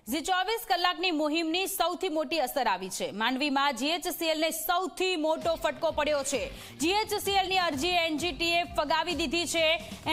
જે 24 કલાકની મુહિમની સૌથી મોટી અસર આવી છે। માંડવીમાં જીએચસીએલને સૌથી મોટો ફટકો પડ્યો છે। જીએચસીએલની અરજી એનજીટીએ ફગાવી દીધી છે।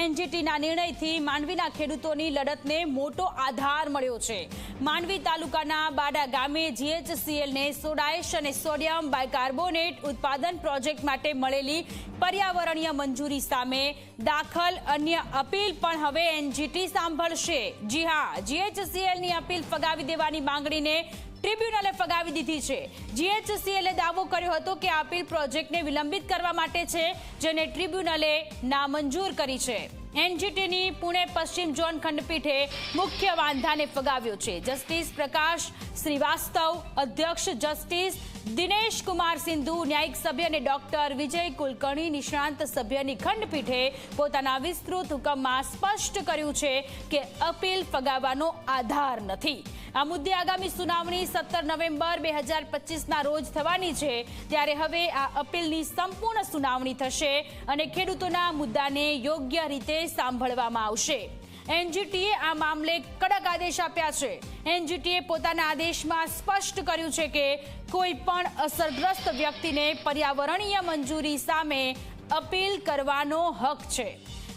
એનજીટીના નિર્ણયથી માંડવીના ખેડૂતોની લડતને મોટો આધાર મળ્યો છે। માંડવી તાલુકાના બાડા ગામે જીએચસીએલને સોડાઇશ અને સોડિયમ બાયકાર્બોનેટ ઉત્પાદન પ્રોજેક્ટ માટે મળેલી પર્યાવરણીય મંજૂરી સામે દાખલ અન્ય અપીલ પણ હવે એનજીટી સાંભળશે। જી હા, જીએચસીએલની અપીલ ફગાવી દેવાની માંગણીને ટ્રિબ્યુનલે ફગાવી દીધી છે। જીએચસીએલે દાવો કર્યો હતો કે આ અપીલ પ્રોજેક્ટને વિલંબિત કરવા માટે છે, જેને ટ્રિબ્યુનલે નામંજૂર કરી છે। એનજીટીની પુણે પશ્ચિમ ઝોન ખંડપીઠે મુખ્ય વાંધાને ફગાવ્યો છે। જસ્ટિસ પ્રકાશ શ્રીવાસ્તવ અધ્યક્ષ, જસ્ટિસ દિનેશ કુમાર સિંધુ ન્યાયિક સભ્ય અને ડોક્ટર વિજય કુલકર્ણી નિષ્ણાંત સભ્યની ખંડપીઠે પોતાના વિસ્તૃત હુકમમાં સ્પષ્ટ કર્યું છે કે અપીલ ફગાવવાનો આધાર નથી। આ મુદ્દે આગામી સુનાવણી 17 નવેમ્બર 2025ના રોજ થવાની છે, ત્યારે હવે આ અપીલની સંપૂર્ણ સુનાવણી થશે અને ખેડૂતોના મુદ્દાને યોગ્ય રીતે સાંભળવામાં આવશે। એનજીટીએ આ મામલે કડક આદેશ આપ્યા છે। એનજીટીએ પોતાના આદેશમાં સ્પષ્ટ કર્યું છે કે કોઈ પણ અસરગ્રસ્ત વ્યક્તિને પર્યાવરણીય મંજૂરી સામે અપીલ કરવાનો હક છે।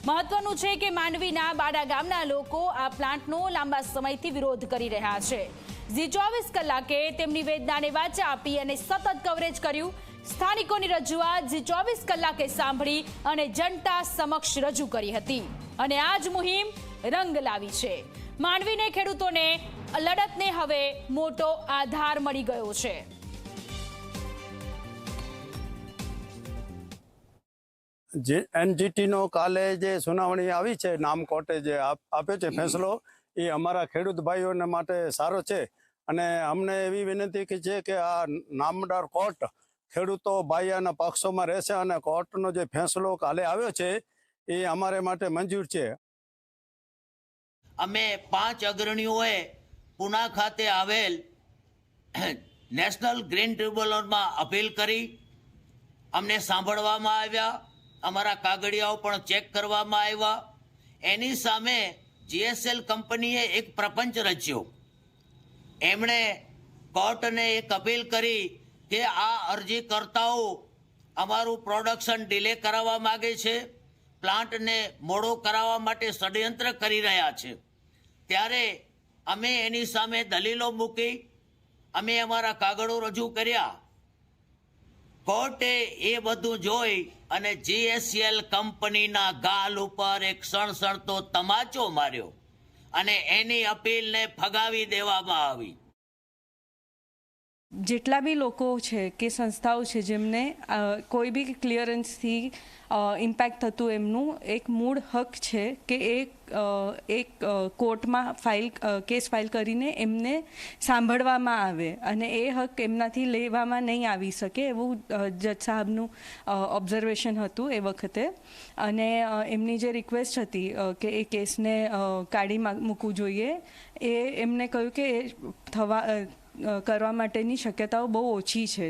મહત્વનું છે કે માંડવીના બાડા ગામના લોકો આ પ્લાન્ટનો લાંબા સમયથી વિરોધ કરી રહ્યા છે। ઝી 24 કલાકે તેમની વેદનાને વાચા આપી અને સતત કવરેજ કર્યું। સ્થાનિકોની રજૂઆત ઝી 24 કલાકે સાંભળી અને જનતા સમક્ષ રજૂ કરી હતી અને આ જ મુહિમ રંગ લાવી છે। માંડવીને ખેડૂતોને લડતને હવે મોટો આધાર મળી ગયો છે। જે એનજીટીનો કાલે જે સુનાવણી આવી છે, નામ કોર્ટે જે આપ્યો છે ફેસલો, એ અમારા ખેડૂત ભાઈઓને માટે સારો છે અને અમને એવી વિનંતી છે કે આ નામદાર કોર્ટ ખેડૂતો ભાઈઓના પક્ષોમાં રહેશે અને કોર્ટનો જે ફેસલો કાલે આવ્યો છે એ અમારે માટે મંજૂર છે। અમે 5 અગ્રણીઓએ પુના ખાતે આવેલ નેશનલ ગ્રીન ટ્રિબ્યુનલમાં અપીલ કરી। અમને સાંભળવામાં આવ્યા, અમારા કાગળિયાઓ પણ ચેક કરવામાં આવ્યા। એની સામે જીએસએલ કંપનીએ એક પ્રપંચ રચ્યો। એમણે કોર્ટને એક અપીલ કરી કે આ અરજીકર્તાઓ અમારું પ્રોડક્શન ડિલે કરાવવા માગે છે, પ્લાન્ટને મોડો કરાવવા માટે ષડયંત્ર કરી રહ્યા છે। ત્યારે અમે એની સામે દલીલો મૂકી, અમે અમારા કાગળો રજૂ કર્યા। કોર્ટે એ બધું જોઈ અને જીએસએલ કંપનીના ગાલ ઉપર એક સણસણતો તમાચો માર્યો અને એની અપીલને ફગાવી દેવામાં આવી। જેટલા બી લોકો છે કે સંસ્થાઓ છે જેમને કોઈ બી ક્લિયરન્સથી ઇમ્પેક્ટ થતું એમનું એક મૂળ હક છે કે એક કોર્ટમાં કેસ ફાઇલ કરીને એમને સાંભળવામાં આવે અને એ હક એમનાથી લેવામાં નહીં આવી શકે, એવું જજ સાહેબનું ઓબ્ઝર્વેશન હતું એ વખતે। અને એમની જે રિક્વેસ્ટ હતી કે એ કેસને કાઢી મૂકવું જોઈએ, એ એમને કહ્યું કે એ કરવા માટેની શક્યતાઓ બહુ ઓછી છે।